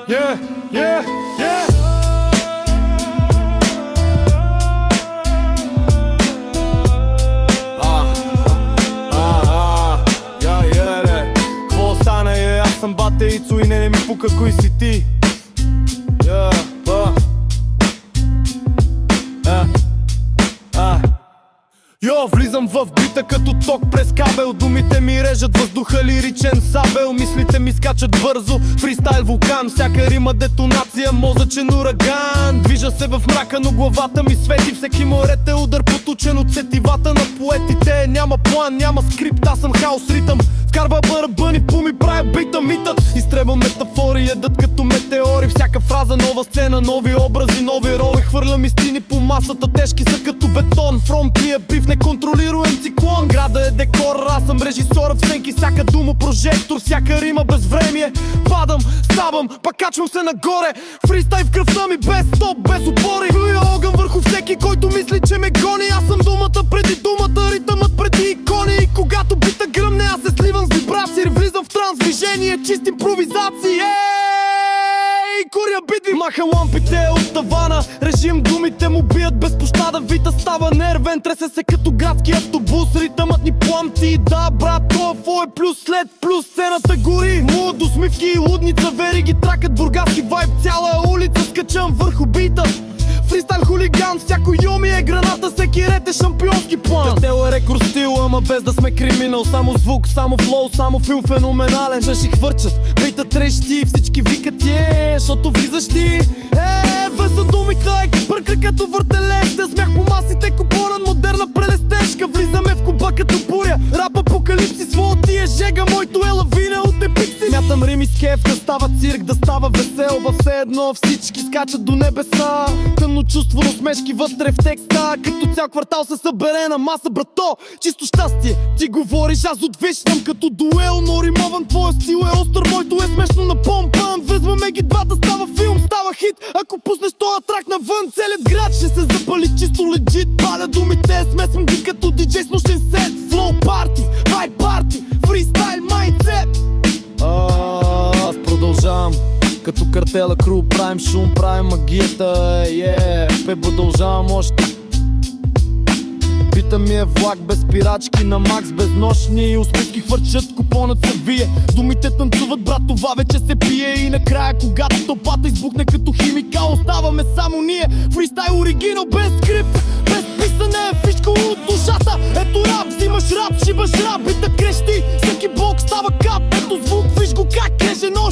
yeah, yeah, yeah. Какво стана, аз съм бате Ицо и не ми пука кой си ти. Йо, влизам в бита като ток през кабел. Думите ми режат въздуха, лиричен сабел. Мислите ми скачат бързо, фристайл вулкан. Всяка рима детонация, мозъчен ураган. Движа се в мрака, но главата ми свети. Всеки морет е удар потучен от сетивата на поетите. Няма план, няма скрипт, аз съм хаос ритъм. Вкарва барабани, пуми, правя бита митът. Изтребвам метафори, едат като метеори. Всяка фраза, нова сцена, нови образи, нови роли. Хвърлям истини по масата, тежки са като бетон. Фронт ми е бриф, неконтролируем циклон. Града е декор, аз съм режисьор в сценки. Всяка дума прожектор, всяка рима безвремие. Падам, ставам, пак качвам се нагоре. Фристайл в кръвта ми, без стоп, без опори. Плюя огън върху всеки, който мисли, че ме гони. Аз съм думата преди думата, ритъмът преди икони. И когато бита гръмне, аз се сливам с вибрации. Влизам в транс, движение, чист импровизации. Куря битви, махам лампите от тавана. Режим, думите му бият без пощада. Вита става нервен, тресе се като градски автобус. Ритъмът ни пламти, да брат, това е плюс след плюс. Сцената гори, муд, усмивки и лудница. Вериги тракат, бургаски вайб, цяла улица. Скачам върху бита, фристайл хулиган, всяко йоми е граната, всеки ред е шампионски план. Тел е рекорд стил, ама без да сме криминал. Само звук, само флоу, само филм феноменален. Шаши хвърчат, бейта трещи, всички викат защото влизаш ти. Веса думите, бърка като въртележ. Те смях по масите, купонът модерна прелестежка. Влизаме в куба като буря, рап апокалипсис. Своя ти е жега, моето е лавина от епикси. Мятам рими с кеф, да става цирк, да става весел. Във все едно всички скачат до небеса. Тъмно чувство, усмешки вътре в текста. Като цял квартал се събере на маса, брато. Чисто щастие, ти говориш, аз отвещам като дуел. Но римован, твоя стил е остър, моето е смешно на помпан. Везваме ги двата, става филм, става хит. Ако пуснеш тоя трак навън, целият град ще се запали чисто легит. Паля думите, смесвам ги като диджей с нощен сет. Флоу парти, вайб парти, фристайл майндсет. Аз продължавам като картела кру, правим шум, правим магията, продължавам още. Бита ми е влак без спирачки, на макс без нощни. Усмивки хвърчат, купонът се вие. Думите танцуват, брат, това вече се пие. И накрая, когато тълпата избухне като химикал, оставаме само ние. Фристайл оригинал, без скрипт, без писане, фишка от душата. Ето рап, взимаш рап, шибаш рап, бита крещи, всеки блок става кап. Ето звук, виж го как креже, но